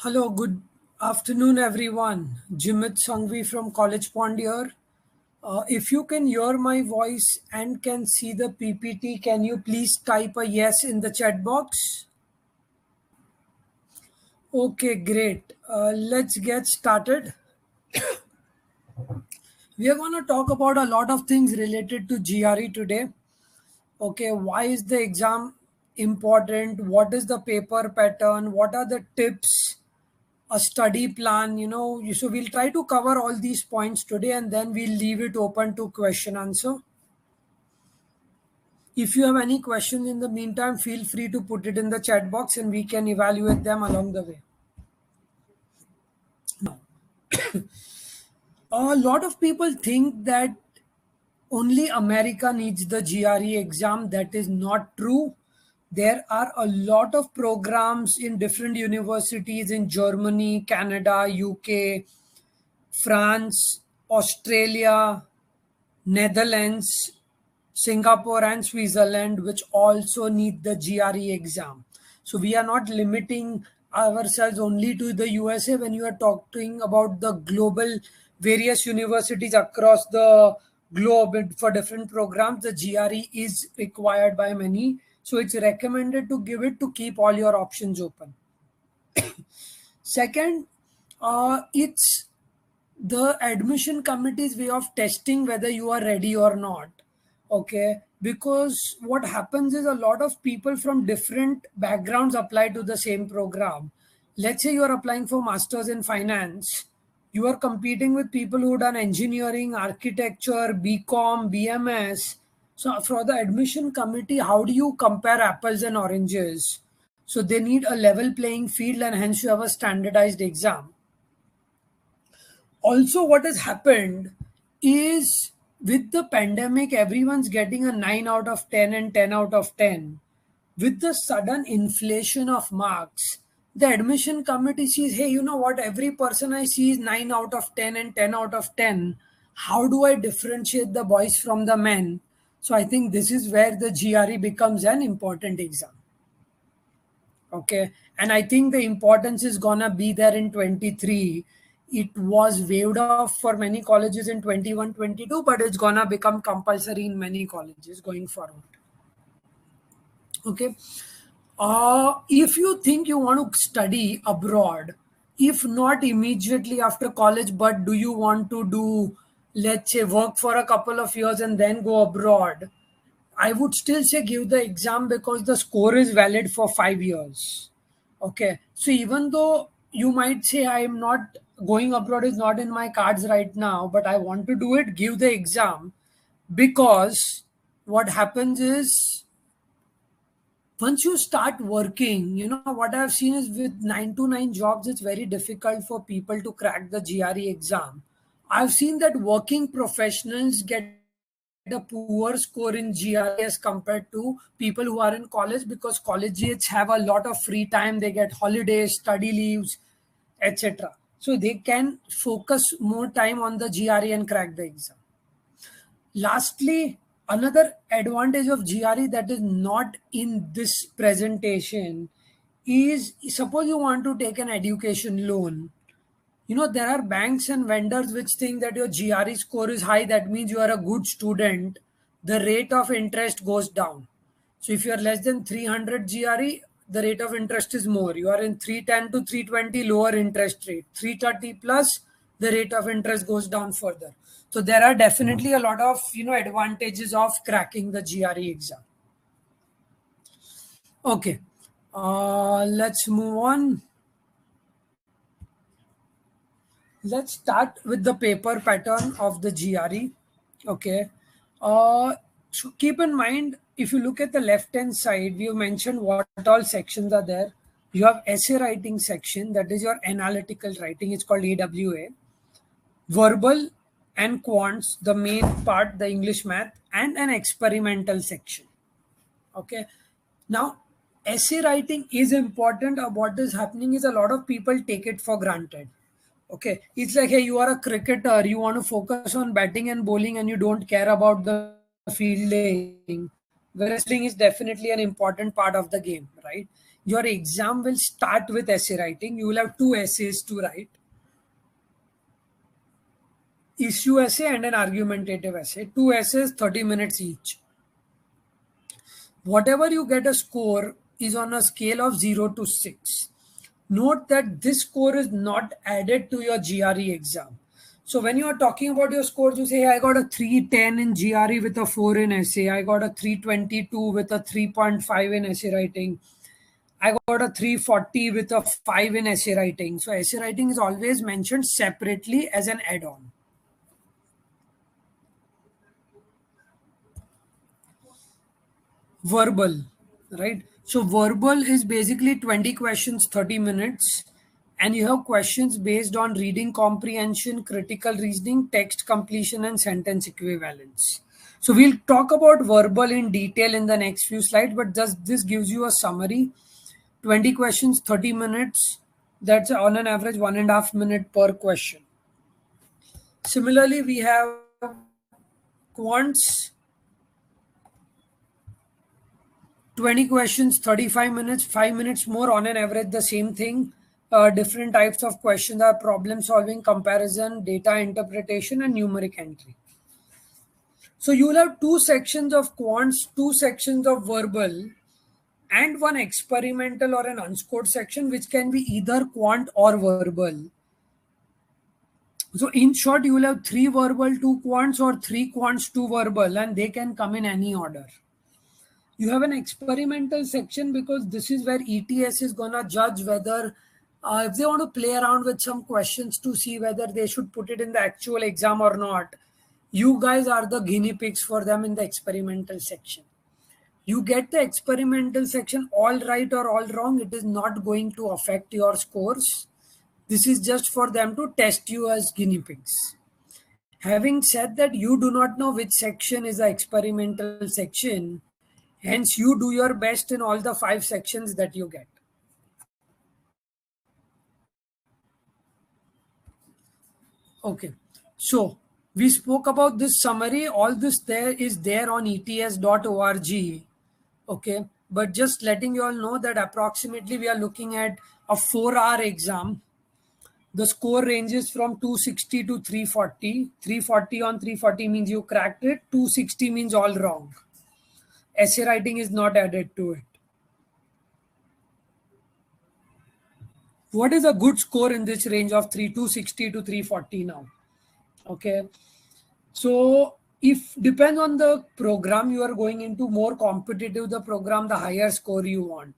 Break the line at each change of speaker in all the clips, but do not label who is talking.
Hello, good afternoon, everyone. Jimit Sangvi from Collegepond here. If you can hear my voice and can see the PPT, can you please type a yes in the chat box? Okay, great. Let's get started. We are going to talk about a lot of things related to GRE today. Okay, why is the exam important? What is the paper pattern? What are the tips? A study plan, so we'll try to cover all these points today and then we'll leave it open to question answer. If you have any questions in the meantime, feel free to put it in the chat box and we can evaluate them along the way. Now, a lot of people think that only America needs the GRE exam. That is not true. There are a lot of programs in different universities in Germany, Canada, UK, France, Australia, Netherlands, Singapore, and Switzerland, which also need the GRE exam. So we are not limiting ourselves only to the USA. When you are talking about the global various universities across the globe for different programs, the GRE is required by many. So it's recommended to give it to keep all your options open. Second, it's the admission committee's way of testing whether you are ready or not. Okay, because what happens is a lot of people from different backgrounds apply to the same program. Let's say you are applying for masters in finance. You are competing with people who done engineering, architecture, BCom, BMS. So for the admission committee, how do you compare apples and oranges? So they need a level playing field and hence you have a standardized exam. Also, what has happened is with the pandemic, everyone's getting a 9 out of 10 and 10 out of 10. With the sudden inflation of marks, the admission committee sees, hey, you know what? Every person I see is 9 out of 10 and 10 out of 10. How do I differentiate the boys from the men? So I think this is where the GRE becomes an important exam. Okay, and I think the importance is gonna be there in 23. It was waived off for many colleges in 21, 22, but it's gonna become compulsory in many colleges going forward. Okay, if you think you want to study abroad, if not immediately after college, but do you want to do, let's say, work for a couple of years and then go abroad, I would still say give the exam because the score is valid for 5 years. Okay. So even though you might say I am not going abroad is not in my cards right now, but I want to do it, give the exam because what happens is once you start working, what I've seen is with 9 to 9 jobs, it's very difficult for people to crack the GRE exam. I've seen that working professionals get a poor score in GRE as compared to people who are in college because collegiates have a lot of free time. They get holidays, study leaves, etc. So they can focus more time on the GRE and crack the exam. Lastly, another advantage of GRE that is not in this presentation is suppose you want to take an education loan. There are banks and vendors which think that your GRE score is high, that means you are a good student. The rate of interest goes down. So if you are less than 300 GRE, the rate of interest is more. You are in 310 to 320, lower interest rate. 330 plus, the rate of interest goes down further. So there are definitely a lot of advantages of cracking the GRE exam. Okay, let's move on. Let's start with the paper pattern of the GRE. Okay. So keep in mind, if you look at the left hand side, we have mentioned what all sections are there. You have essay writing section, that is your analytical writing. It's called AWA. Verbal and quants, the main part, the English math, and an experimental section. Okay. Now, essay writing is important. What is happening is a lot of people take it for granted. Okay, it's like, hey, you are a cricketer, you want to focus on batting and bowling and you don't care about the fielding. Wrestling is definitely an important part of the game, right? Your exam will start with essay writing. You will have 2 essays to write. Issue essay and an argumentative essay. 2 essays, 30 minutes each. Whatever you get a score is on a scale of 0 to 6. Note that this score is not added to your GRE exam. So when you are talking about your scores, you say, hey, I got a 310 in GRE with a 4 in essay. I got a 322 with a 3.5 in essay writing. I got a 340 with a 5 in essay writing. So essay writing is always mentioned separately as an add-on. Verbal, right? So verbal is basically 20 questions, 30 minutes. And you have questions based on reading comprehension, critical reasoning, text completion, and sentence equivalence. So we'll talk about verbal in detail in the next few slides, but just this gives you a summary. 20 questions, 30 minutes. That's on an average 1.5 minutes per question. Similarly, we have quants, 20 questions, 35 minutes, 5 minutes more on an average, the same thing. Different types of questions are problem solving, comparison, data interpretation, and numeric entry. So you'll have 2 sections of quants, 2 sections of verbal, and 1 experimental or an unscored section, which can be either quant or verbal. So in short, you will have 3 verbal, 2 quants, or 3 quants, 2 verbal, and they can come in any order. You have an experimental section because this is where ETS is gonna judge whether if they want to play around with some questions to see whether they should put it in the actual exam or not. You guys are the guinea pigs for them in the experimental section. You get the experimental section all right or all wrong, it is not going to affect your scores. This is just for them to test you as guinea pigs. Having said that, you do not know which section is the experimental section. Hence, you do your best in all the 5 sections that you get. Okay, so we spoke about this summary. All this there is there on ets.org. Okay, but just letting you all know that approximately we are looking at a 4-hour exam. The score ranges from 260 to 340. 340 on 340 means you cracked it. 260 means all wrong. Essay writing is not added to it. What is a good score in this range of 260 to 340 now? Okay. So if depends on the program you are going into, more competitive the program, the higher score you want.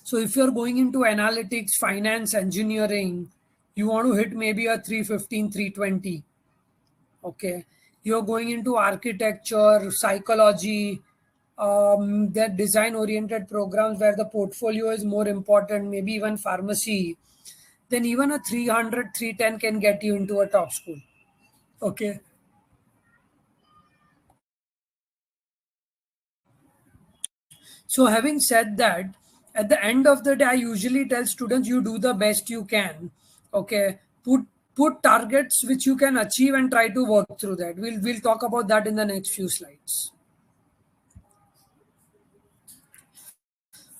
So if you're going into analytics, finance, engineering, you want to hit maybe a 315, 320. Okay. You're going into architecture, psychology, that design oriented programs where the portfolio is more important, maybe even pharmacy, then even a 300, 310 can get you into a top school. Okay. So having said that, at the end of the day, I usually tell students you do the best you can. Okay. Put targets which you can achieve and try to work through that. We'll talk about that in the next few slides.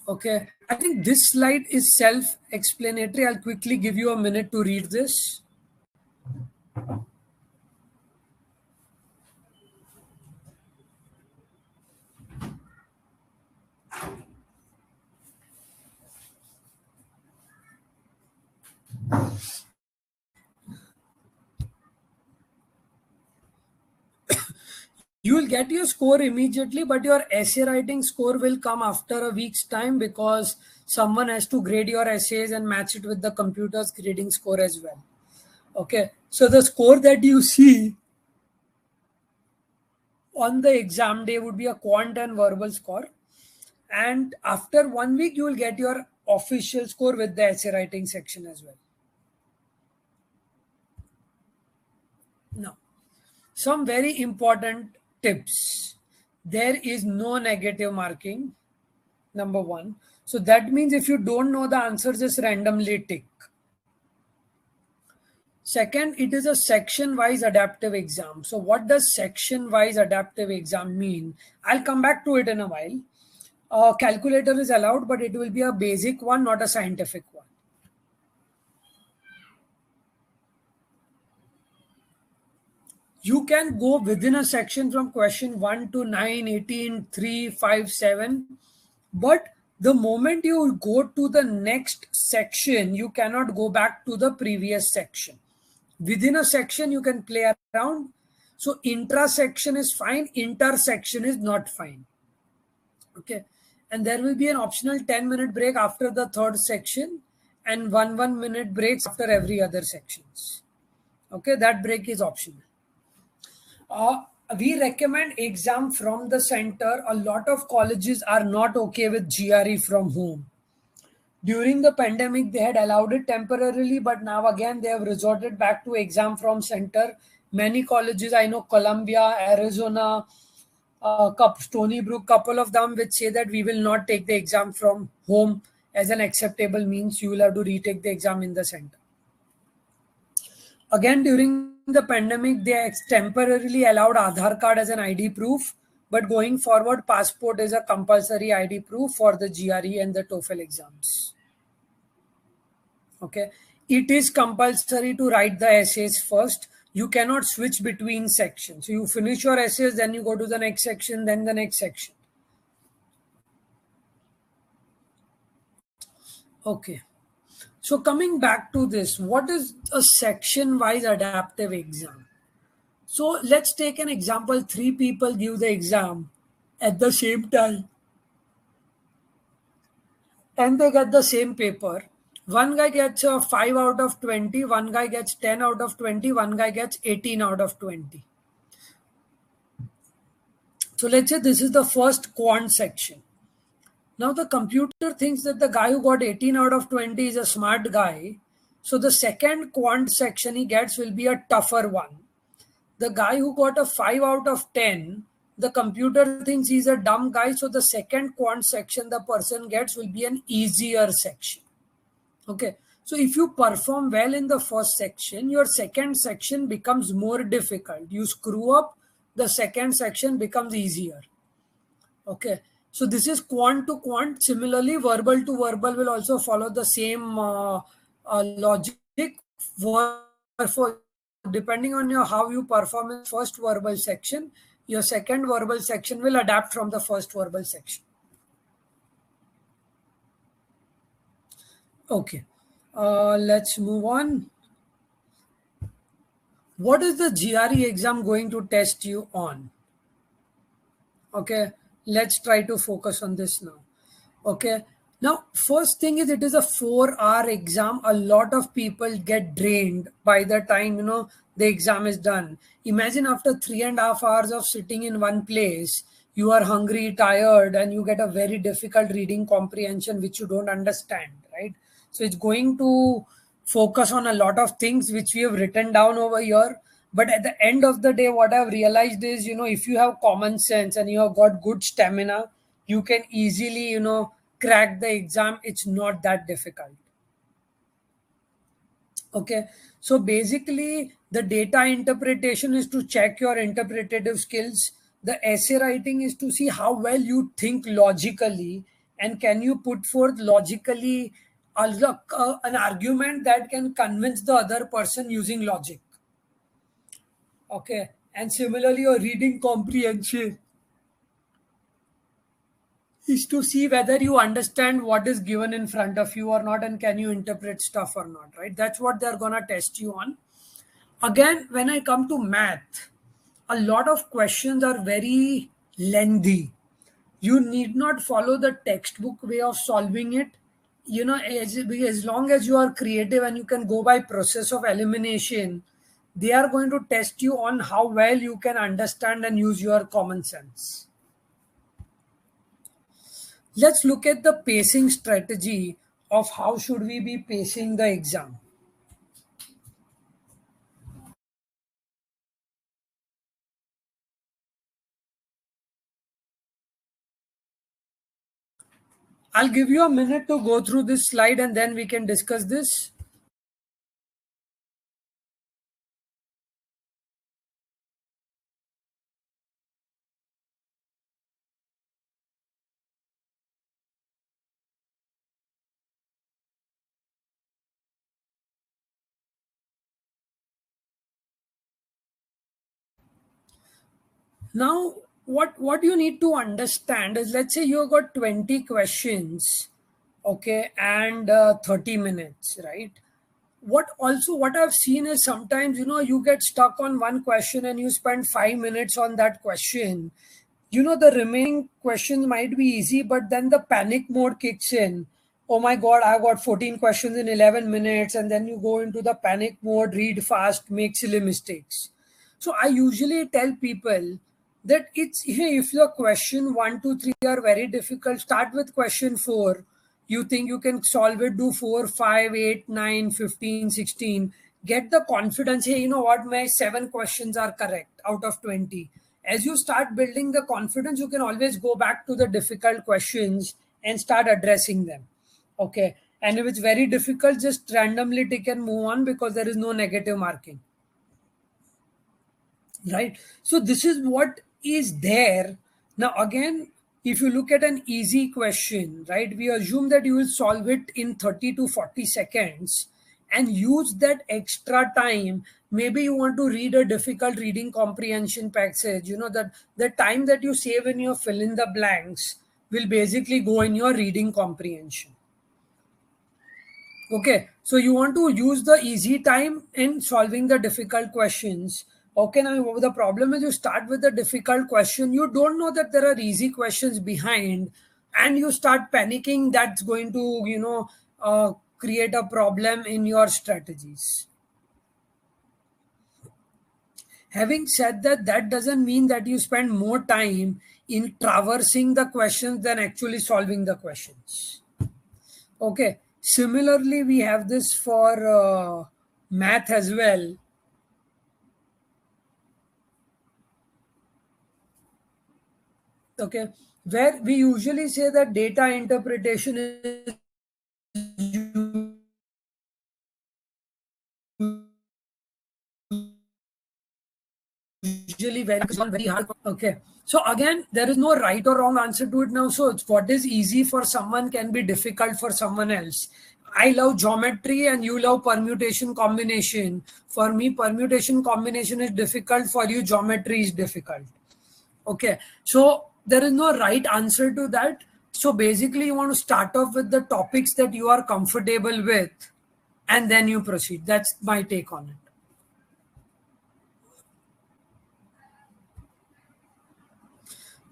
Okay. I think this slide is self-explanatory. I'll quickly give you a minute to read this. You will get your score immediately, but your essay writing score will come after a week's time because someone has to grade your essays and match it with the computer's grading score as well. Okay, so the score that you see on the exam day would be a quant and verbal score. And after 1 week, you will get your official score with the essay writing section as well. Now, some very important tips. There is no negative marking, number 1. So that means if you don't know the answer, just randomly tick. Second, it is a section-wise adaptive exam. So what does section-wise adaptive exam mean? I'll come back to it in a while. Calculator is allowed, but it will be a basic one, not a scientific one. You can go within a section from question 1 to 9, 18, 3, 5, 7. But the moment you go to the next section, you cannot go back to the previous section. Within a section, you can play around. So intra-section is fine, intersection is not fine. Okay. And there will be an optional 10-minute break after the third section and 1 minute breaks after every other sections. Okay, that break is optional. We recommend exam from the center. A lot of colleges are not okay with GRE from home. During the pandemic, they had allowed it temporarily, but now again they have resorted back to exam from center. Many colleges, I know Columbia, Arizona, Stony Brook, couple of them which say that we will not take the exam from home as an acceptable means. You will have to retake the exam in the center. Again, during the pandemic, they temporarily allowed Aadhaar card as an ID proof, but going forward, passport is a compulsory ID proof for the GRE and the TOEFL exams. Okay, it is compulsory to write the essays first. You cannot switch between sections. So you finish your essays, then you go to the next section, then the next section. Okay. So coming back to this, what is a section-wise adaptive exam? So let's take an example. 3 people give the exam at the same time and they get the same paper. One guy gets a 5 out of 20, one guy gets 10 out of 20, one guy gets 18 out of 20. So let's say this is the first quant section. Now the computer thinks that the guy who got 18 out of 20 is a smart guy. So the second quant section he gets will be a tougher one. The guy who got a 5 out of 10, the computer thinks he's a dumb guy. So the second quant section the person gets will be an easier section. Okay. So if you perform well in the first section, your second section becomes more difficult. You screw up, the second section becomes easier. Okay. So this is quant to quant. Similarly, verbal to verbal will also follow the same logic. For depending on your how you perform in first verbal section, your second verbal section will adapt from the first verbal section. Okay. Let's move on. What is the GRE exam going to test you on? Okay, let's try to focus on this now. Okay, now first thing is it is a 4-hour exam. A lot of people get drained by the time the exam is done. Imagine after 3.5 hours of sitting in one place, you are hungry, tired, and you get a very difficult reading comprehension which you don't understand, right? So it's going to focus on a lot of things which we have written down over here. But at the end of the day, what I've realized is, if you have common sense and you have got good stamina, you can easily, crack the exam. It's not that difficult. Okay. So basically, the data interpretation is to check your interpretative skills. The essay writing is to see how well you think logically and can you put forth logically an argument that can convince the other person using logic. Okay. And similarly, your reading comprehension is to see whether you understand what is given in front of you or not and can you interpret stuff or not, right? That's what they're going to test you on. Again, when I come to math, a lot of questions are very lengthy. You need not follow the textbook way of solving it. As long as you are creative and you can go by process of elimination, they are going to test you on how well you can understand and use your common sense. Let's look at the pacing strategy of how should we be pacing the exam. I'll give you a minute to go through this slide and then we can discuss this. Now, what you need to understand is, let's say you got 20 questions, okay, and 30 minutes, right? What I've seen is sometimes, you get stuck on one question and you spend 5 minutes on that question. The remaining questions might be easy, but then the panic mode kicks in. Oh my god, I got 14 questions in 11 minutes, and then you go into the panic mode, read fast, make silly mistakes. So I usually tell people that if your question 1 to 3 are very difficult, start with question 4. You think you can solve it, do 4, 5, 8, 9, 15, 16. Get the confidence. Hey, you know what, my 7 questions are correct out of 20. As you start building the confidence, you can always go back to the difficult questions and start addressing them. Okay, and if it's very difficult, just randomly take and move on, because there is no negative marking, right? So this is what is there. Now again, if you look at an easy question, right, we assume that you will solve it in 30 to 40 seconds and use that extra time. Maybe you want to read a difficult reading comprehension passage, that the time that you save in your fill in the blanks will basically go in your reading comprehension. Okay, so you want to use the easy time in solving the difficult questions. Okay, now the problem is, you start with the difficult question, you don't know that there are easy questions behind, and you start panicking. That's going to, create a problem in your strategies. Having said that, that doesn't mean that you spend more time in traversing the questions than actually solving the questions. Okay. Similarly, we have this for math as well. Okay. Where we usually say that data interpretation is usually very hard. Okay. So again, there is no right or wrong answer to it now. So it's what is easy for someone can be difficult for someone else. I love geometry and you love permutation combination. For me, permutation combination is difficult. For you, geometry is difficult. Okay. So there is no right answer to that. So basically, you want to start off with the topics that you are comfortable with, and then you proceed. That's my take on it.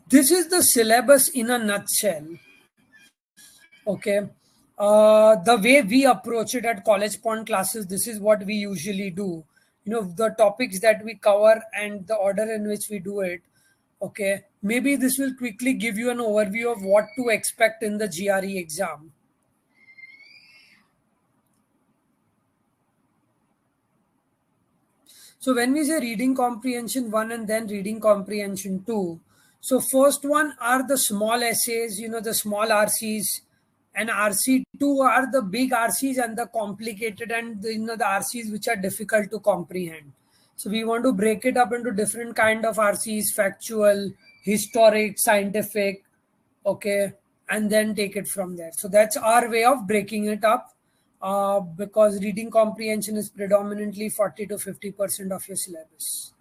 This is the syllabus in a nutshell. Okay. The way we approach it at Collegepond classes, this is what we usually do. The topics that we cover and the order in which we do it. Okay. Maybe this will quickly give you an overview of what to expect in the GRE exam. So when we say reading comprehension 1 and then reading comprehension 2, so first one are the small essays, the small RCs, and RC2 are the big RCs and the complicated, and the RCs which are difficult to comprehend. So we want to break it up into different kind of RCs: factual, historic, scientific, okay, and then take it from there. So that's our way of breaking it up, because reading comprehension is predominantly 40 to 50% of your syllabus.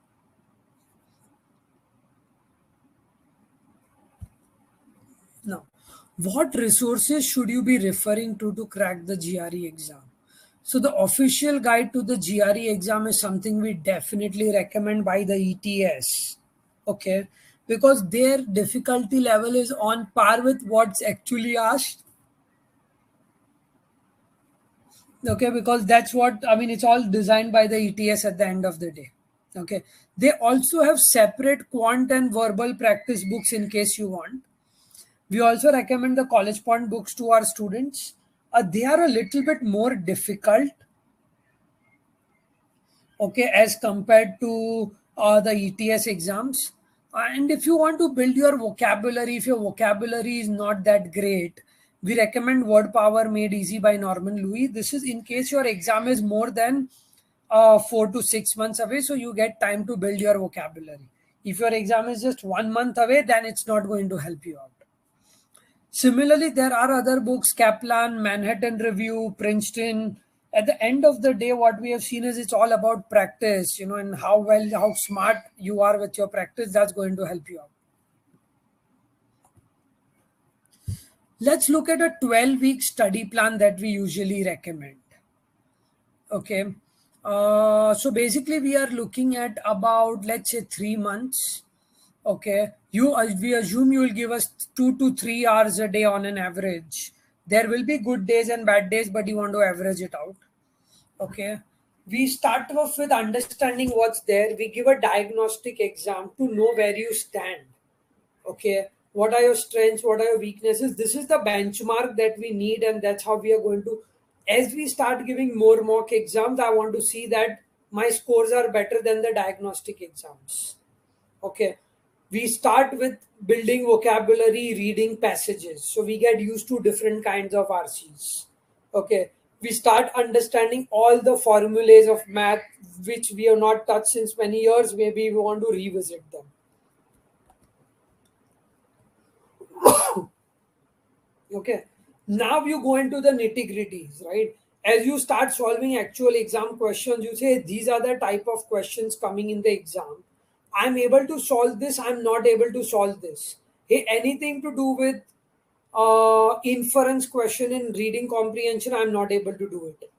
Now, what resources should you be referring to crack the GRE exam? So the official guide to the GRE exam is something we definitely recommend by the ETS. Okay, because their difficulty level is on par with what's actually asked. Okay, because that's what I mean, it's all designed by the ETS at the end of the day. Okay, they also have separate quant and verbal practice books in case you want. We also recommend the Collegepond books to our students. They are a little bit more difficult, okay, as compared to the ETS exams. And if you want to build your vocabulary, if your vocabulary is not that great, we recommend Word Power Made Easy by Norman Louis. This is in case your exam is more than 4 to 6 months away, so you get time to build your vocabulary. If your exam is just 1 month away, then it's not going to help you out. Similarly, there are other books: Kaplan, Manhattan Review, Princeton, at the end of the day, what we have seen is it's all about practice, and how smart you are with your practice, that's going to help you out. Let's look at a 12-week study plan that we usually recommend. Okay. So basically, we are looking at about, let's say, 3 months. Okay. We assume you will give us 2 to 3 hours a day on an average. There will be good days and bad days, but you want to average it out. Okay. We start off with understanding what's there. We give a diagnostic exam to know where you stand. Okay, what are your strengths, what are your weaknesses? This is the benchmark that we need, and that's how we are going to, as we start giving more mock exams, I want to see that my scores are better than the diagnostic exams. Okay, we start with building vocabulary, reading passages, so we get used to different kinds of RCs. Okay, we start understanding all the formulas of math which we have not touched since many years. Maybe we want to revisit them. Okay, now you go into the nitty gritties, right? As you start solving actual exam questions, you say these are the type of questions coming in the exam. I'm able to solve this, I'm not able to solve this. Hey, anything to do with inference question in reading comprehension, I'm not able to do it.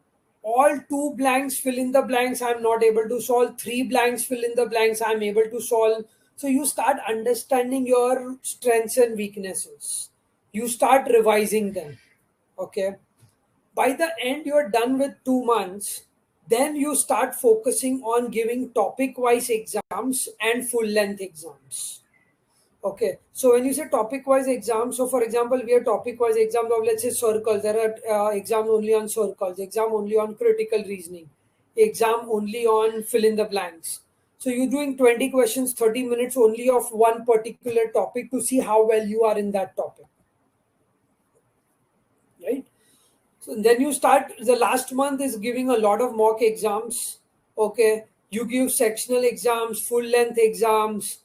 All two blanks fill in the blanks, I'm not able to solve. Three blanks fill in the blanks, I'm able to solve. So you start understanding your strengths and weaknesses, you start revising them. Okay, by the end you're done with 2 months, then you start focusing on giving topic wise exams and full length exams. Okay, so when you say topic wise exams, so for example, we have topic wise exams of, let's say, circles. There are exams only on circles, exam only on critical reasoning, exam only on fill in the blanks. So you're doing 20 questions, 30 minutes only of one particular topic to see how well you are in that topic, right? So then you start, the last month is giving a lot of mock exams. Okay, you give sectional exams, full length exams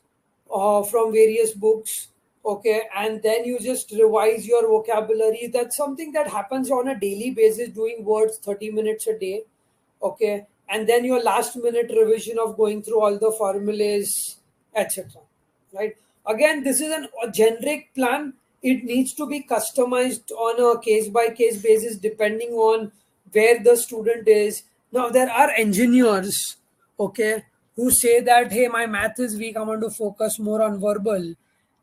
from various books. Okay, and then you just revise your vocabulary. That's something that happens on a daily basis, doing words 30 minutes a day. Okay, and then your last minute revision of going through all the formulas, etc. Right, again, this is a generic plan. It needs to be customized on a case by case basis depending on where the student is. Now there are engineers, okay, who say that, hey, my math is weak, I want to focus more on verbal.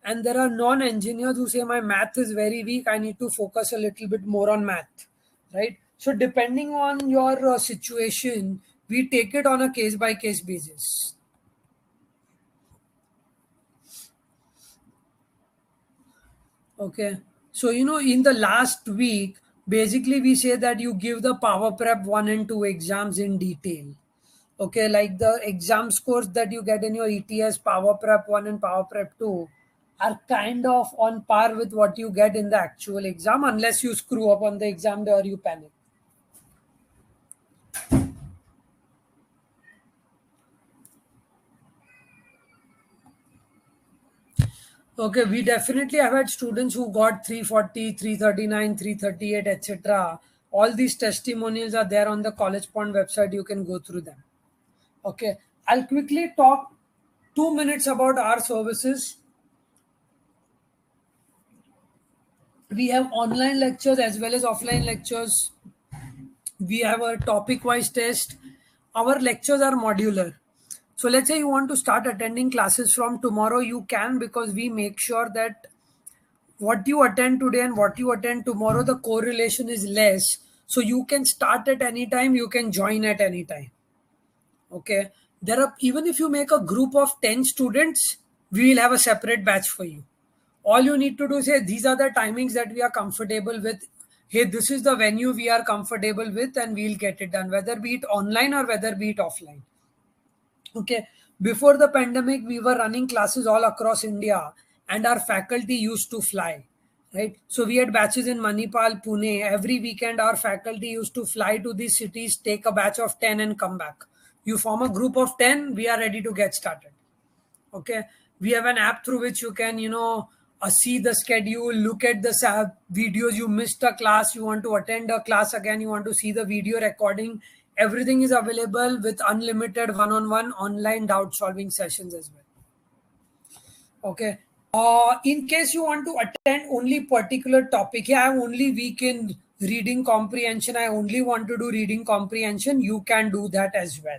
And there are non-engineers who say my math is very weak, I need to focus a little bit more on math, right? So depending on your situation, we take it on a case by case basis. Okay, so in the last week, basically we say that you give the power prep 1 and 2 exams in detail. Okay, like the exam scores that you get in your ETS power prep 1 and power prep 2 are kind of on par with what you get in the actual exam, unless you screw up on the exam day or you panic. Okay, we definitely have had students who got 340, 339, 338, etc. All these testimonials are there on the Collegepond website. You can go through them. Okay, I'll quickly talk 2 minutes about our services. We have online lectures as well as offline lectures. We have a topic wise test. Our lectures are modular. So let's say you want to start attending classes from tomorrow, you can, because we make sure that what you attend today and what you attend tomorrow, the correlation is less. So you can start at any time, you can join at any time. Okay, there are, even if you make a group of 10 students, we will have a separate batch for you. All you need to do is say these are the timings that we are comfortable with. Hey, this is the venue we are comfortable with, and we'll get it done, whether be it online or whether be it offline. Okay, before the pandemic, we were running classes all across India, and our faculty used to fly. Right, so we had batches in Manipal, Pune. Every weekend, our faculty used to fly to these cities, take a batch of 10, and come back. You form a group of 10, we are ready to get started. Okay, we have an app through which you can see the schedule, look at the videos. You missed a class, you want to attend a class again, you want to see the video recording. Everything is available with unlimited one-on-one online doubt solving sessions as well. Okay. In case you want to attend only particular topic, I have only week in reading comprehension, I only want to do reading comprehension, you can do that as well.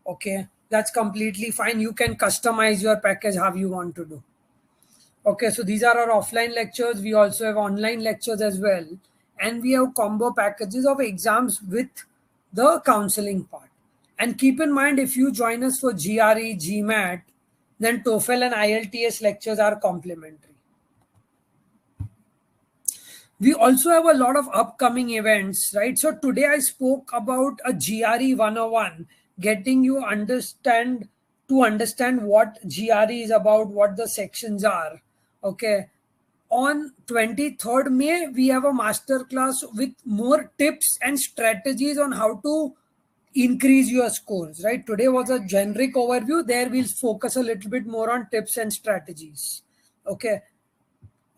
Okay, that's completely fine. You can customize your package how you want to do. Okay, so these are our offline lectures. We also have online lectures as well. And we have combo packages of exams with the counseling part. And keep in mind, if you join us for GRE, GMAT, then TOEFL and IELTS lectures are complimentary. We also have a lot of upcoming events, right? So today I spoke about a GRE 101, getting you understand what GRE is about, what the sections are. Okay. On 23rd May, we have a masterclass with more tips and strategies on how to increase your scores, right? Today was a generic overview. There we'll focus a little bit more on tips and strategies. Okay.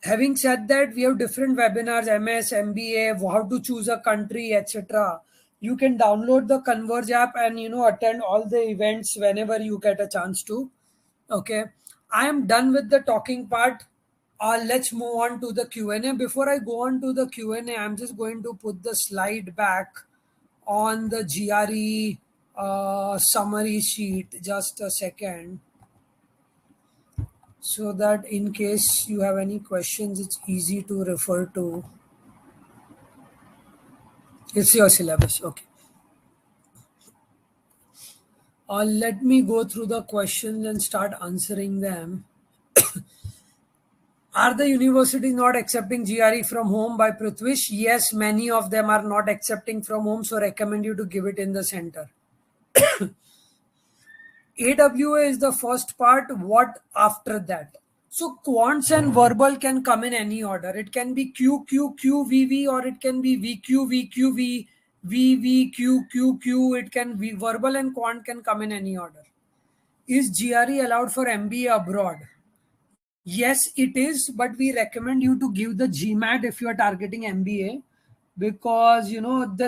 Having said that, we have different webinars, MS, MBA, how to choose a country, etc. You can download the Converge app and attend all the events whenever you get a chance to. Okay, I am done with the talking part. Let's move on to the Q&A. Before I go on to the Q&A, I'm just going to put the slide back on the GRE summary sheet. Just a second. So that in case you have any questions, it's easy to refer to. It's your syllabus. Okay. Let me go through the questions and start answering them. Are the universities not accepting GRE from home by Prithvish? Yes, many of them are not accepting from home, so recommend you to give it in the center. AWA is the first part. What after that? So quants and verbal can come in any order. It can be Q, Q, Q, V, V, or it can be VQ, VQ, V, V, V, Q, Q, Q. It can be verbal and quant can come in any order. Is GRE allowed for MBA abroad? Yes, it is, but we recommend you to give the GMAT if you are targeting MBA, because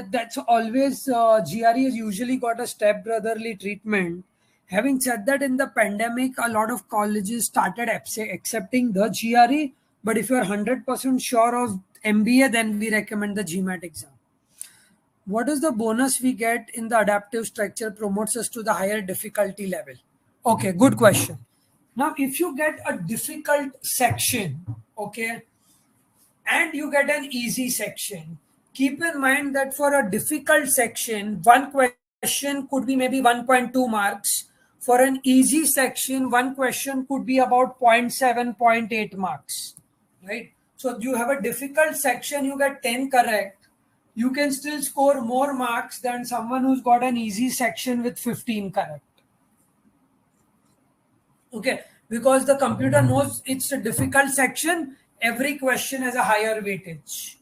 that's always GRE has usually got a stepbrotherly treatment. Having said that, in the pandemic, a lot of colleges started accepting the GRE, but if you are 100% sure of MBA, then we recommend the GMAT exam. What is the bonus we get in the adaptive structure promotes us to the higher difficulty level? Okay, good question. Now, if you get a difficult section, okay, and you get an easy section, keep in mind that for a difficult section, one question could be maybe 1.2 marks. For an easy section, one question could be about 0.7, 0.8 marks, right? So you have a difficult section, you get 10 correct. You can still score more marks than someone who's got an easy section with 15 correct. Okay, because the computer knows it's a difficult section, every question has a higher weightage.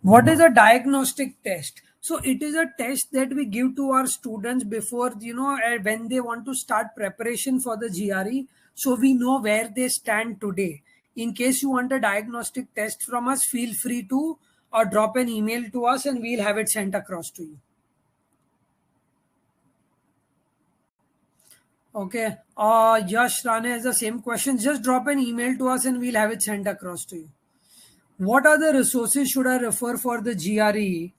What is a diagnostic test? So it is a test that we give to our students before, when they want to start preparation for the GRE. So we know where they stand today. In case you want a diagnostic test from us, feel free to drop an email to us and we'll have it sent across to you. Okay. Yash Rane has the same question. Just drop an email to us and we'll have it sent across to you. What are the resources should I refer for the GRE?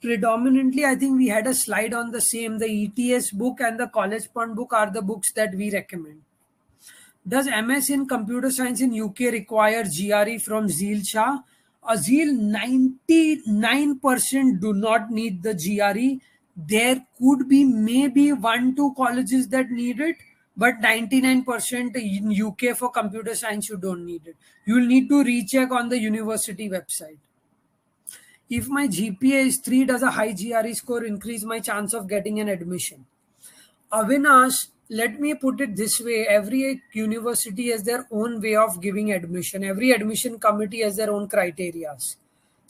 Predominantly, I think we had a slide on the same. The ETS book and the Collegepond book are the books that we recommend. Does MS in Computer Science in UK require GRE from Zeel Shah? Zeel, 99% do not need the GRE. There could be maybe 1-2 colleges that need it, but 99% in UK for computer science, you don't need it. You'll need to recheck on the university website. If my GPA is 3, does a high GRE score increase my chance of getting an admission? Avinash, let me put it this way. Every university has their own way of giving admission. Every admission committee has their own criteria.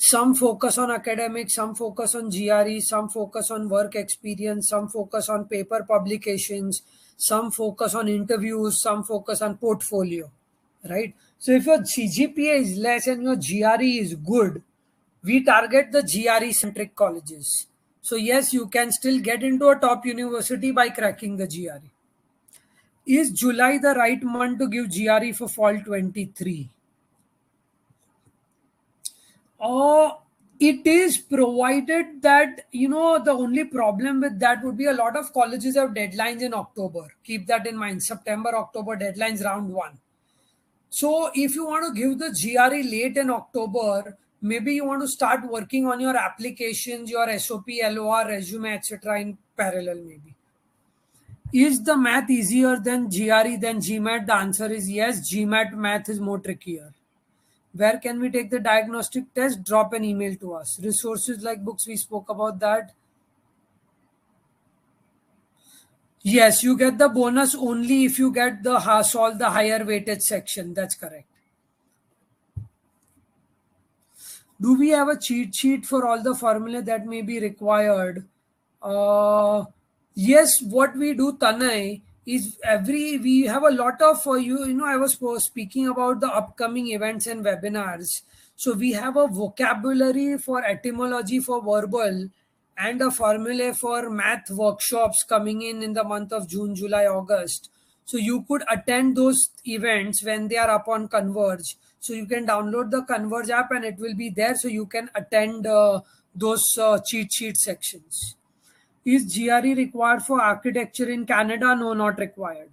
Some focus on academics, some focus on GRE, some focus on work experience, some focus on paper publications, some focus on interviews, some focus on portfolio, right? So if your CGPA is less and your GRE is good, we target the GRE centric colleges. So yes, you can still get into a top university by cracking the GRE. Is July the right month to give GRE for fall 23? Uh, it is, provided that, the only problem with that would be a lot of colleges have deadlines in October. Keep that in mind. September, October deadlines round one. So if you want to give the GRE late in October, maybe you want to start working on your applications, your SOP, LOR, resume, etc. in parallel maybe. Is the math easier than GRE than GMAT? The answer is yes. GMAT math is more trickier. Where can we take the diagnostic test? Drop an email to us. Resources like books, we spoke about that. Yes, you get the bonus only if you get the solve the higher weighted section. That's correct. Do we have a cheat sheet for all the formula that may be required? Yes, what we do, Tanay, is we have a lot of I was speaking about the upcoming events and webinars. So we have a vocabulary for etymology for verbal and a formula for math workshops coming in the month of June, July, August. So you could attend those events when they are up on Converge. So you can download the Converge app and it will be there. So you can attend those cheat sheet sections. Is GRE required for architecture in Canada? No, not required.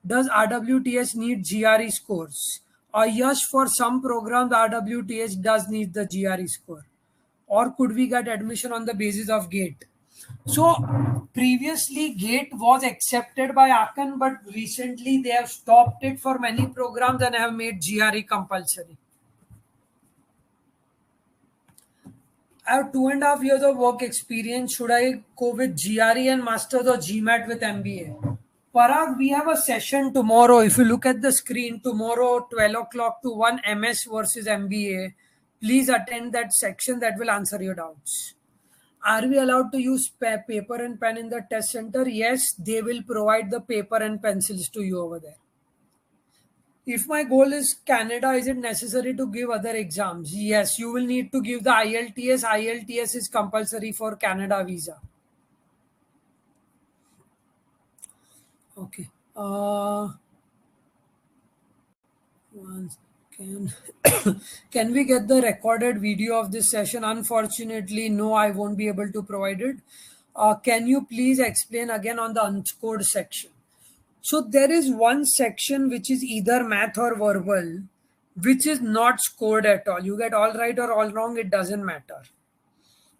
Does RWTS need GRE scores? Yes, for some programs, RWTS does need the GRE score. Or could we get admission on the basis of GATE? So previously GATE was accepted by ACAN, but recently they have stopped it for many programs and have made GRE compulsory. I have 2.5 years of work experience. Should I go with GRE and Masters or GMAT with MBA? Parag, we have a session tomorrow. If you look at the screen, tomorrow 12 o'clock to 1 MS versus MBA. Please attend that section, that will answer your doubts. Are we allowed to use paper and pen in the test center? Yes, they will provide the paper and pencils to you over there. If my goal is Canada, is it necessary to give other exams? Yes, you will need to give the IELTS. IELTS is compulsory for Canada visa. Okay. Can we get the recorded video of this session? Unfortunately, no, I won't be able to provide it. Can you please explain again on the unscored section? So there is one section which is either math or verbal, which is not scored at all. You get all right or all wrong, it doesn't matter.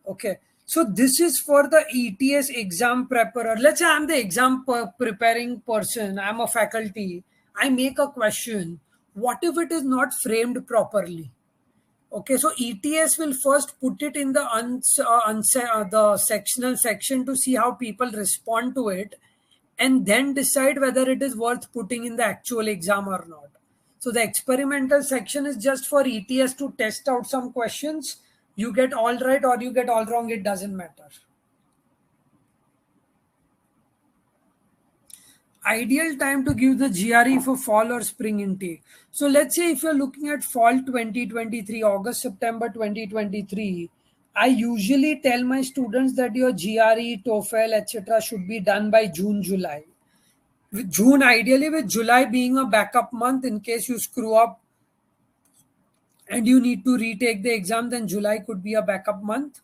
Okay. So this is for the ETS exam preparer. Let's say I'm the exam preparing person. I'm a faculty. I make a question. What if it is not framed properly? Okay, so ETS will first put it in the the sectional section to see how people respond to it, and then decide whether it is worth putting in the actual exam or not. So the experimental section is just for ETS to test out some questions. You get all right or you get all wrong, it doesn't matter. Ideal time to give the GRE for fall or spring intake. So let's say if you're looking at fall 2023, August, September 2023, I usually tell my students that your GRE, TOEFL, etc. should be done by June, July. With June, ideally with July being a backup month in case you screw up and you need to retake the exam, then July could be a backup month,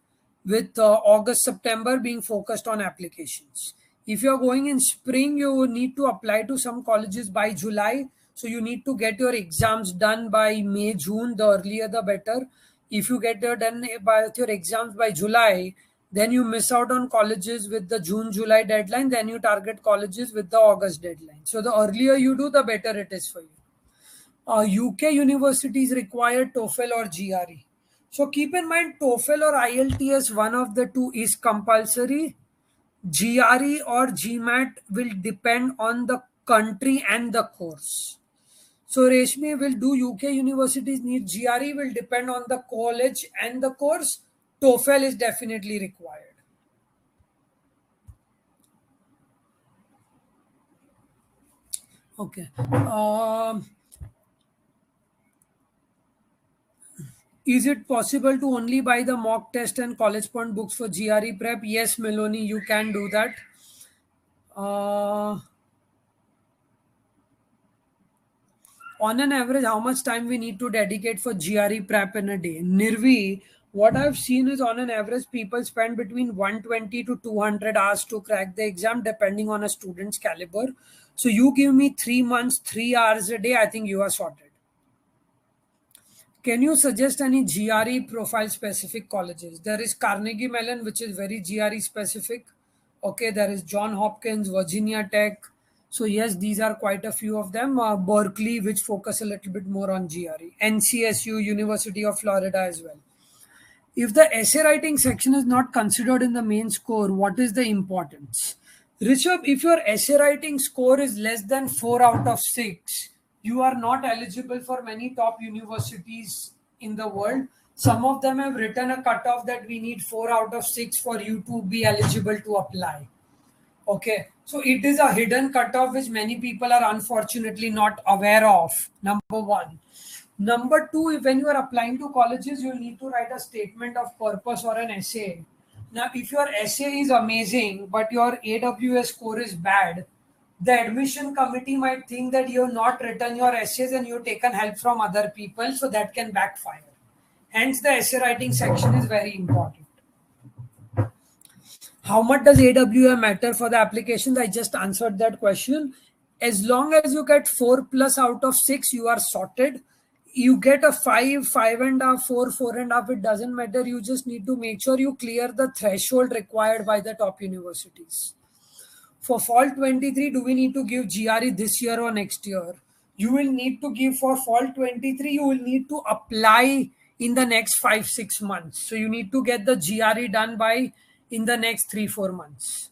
with August, September being focused on applications. If you're going in spring, you need to apply to some colleges by July. So you need to get your exams done by May, June. The earlier, the better. If you get done by your exams by July, then you miss out on colleges with the June, July deadline. Then you target colleges with the August deadline. So the earlier you do, the better it is for you. UK universities require TOEFL or GRE. So keep in mind, TOEFL or IELTS, one of the two is compulsory. GRE or GMAT will depend on the country and the course. So Reshmi, will do UK universities need GRE? Will depend on the college and the course. TOEFL is definitely required. Okay. Is it possible to only buy the mock test and Collegepond books for GRE prep? Yes, Meloni, you can do that. On an average, how much time we need to dedicate for GRE prep in a day? Nirvi, what I've seen is on an average, people spend between 120 to 200 hours to crack the exam, depending on a student's caliber. So you give me 3 months, 3 hours a day, I think you are sorted. Can you suggest any GRE profile specific colleges? There is Carnegie Mellon, which is very GRE specific. Okay, there is John Hopkins, Virginia Tech. So yes, these are quite a few of them. Berkeley, which focus a little bit more on GRE. NCSU, University of Florida as well. If the essay writing section is not considered in the main score, what is the importance? Rishabh, if your essay writing score is less than 4 out of 6, you are not eligible for many top universities in the world. Some of them have written a cutoff that we need 4 out of 6 for you to be eligible to apply. Okay, so it is a hidden cutoff which many people are unfortunately not aware of. Number one. Number two, when you are applying to colleges, you need to write a statement of purpose or an essay. Now, if your essay is amazing, but your AWS score is bad, the admission committee might think that you have not written your essays and you've taken help from other people, so that can backfire. Hence, the essay writing section is very important. How much does AWM matter for the applications? I just answered that question. As long as you get 4 plus out of 6, you are sorted. You get a 5, 5.5, 4, 4.5, it doesn't matter. You just need to make sure you clear the threshold required by the top universities. For fall 23, do we need to give GRE this year or next year? You will need to give for fall 23, you will need to apply in the next 5-6 months. So you need to get the GRE done by in the next 3-4 months.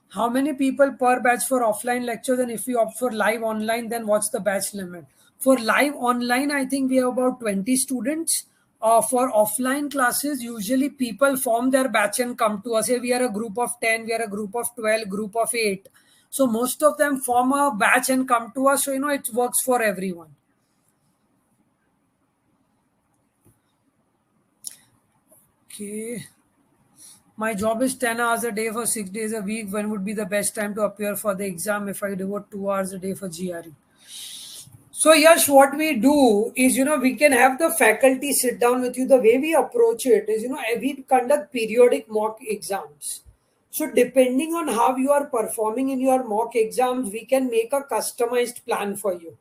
How many people per batch for offline lectures? And if we opt for live online, then what's the batch limit? For live online, I think we have about 20 students. For offline classes, usually people form their batch and come to us. Say we are a group of 10, we are a group of 12, group of 8. So most of them form a batch and come to us. So, it works for everyone. Okay. My job is 10 hours a day for 6 days a week. When would be the best time to appear for the exam if I devote 2 hours a day for GRE? So, Yash, what we do is, we can have the faculty sit down with you. The way we approach it is, we conduct periodic mock exams. So, depending on how you are performing in your mock exams, we can make a customized plan for you.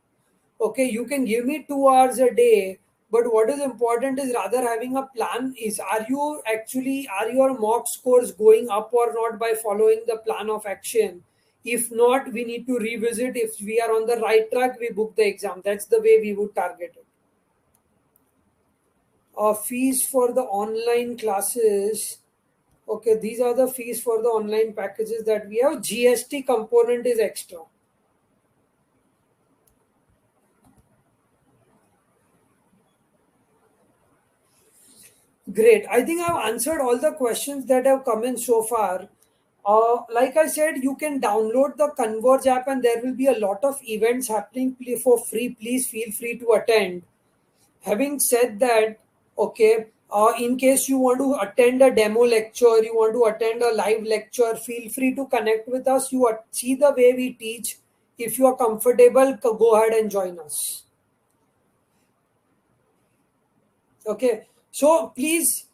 Okay, you can give me 2 hours a day, but what is important is rather having a plan is, are your mock scores going up or not by following the plan of action? If not, we need to revisit. If we are on the right track, we book the exam. That's the way we would target it. Fees for the online classes. Okay, these are the fees for the online packages that we have. GST component is extra. Great. I think I've answered all the questions that have come in so far. Like I said, you can download the Converge app and there will be a lot of events happening for free. Please feel free to attend. Having said that, okay, in case you want to attend a demo lecture, you want to attend a live lecture, feel free to connect with us. See the way we teach. If you are comfortable, go ahead and join us. Okay, so please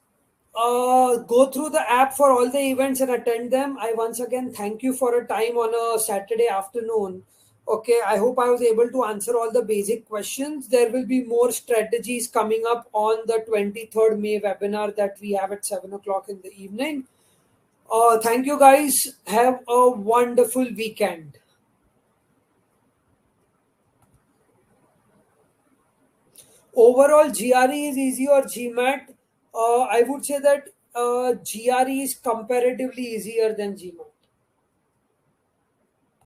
go through the app for all the events and attend them. I once again thank you for a time on a Saturday afternoon. Okay, I hope I was able to answer all the basic questions. There will be more strategies coming up on the 23rd May webinar that we have at 7 o'clock in the evening. Thank you guys. Have a wonderful weekend. Overall, GRE is easy or GMAT? I would say that GRE is comparatively easier than GMAT.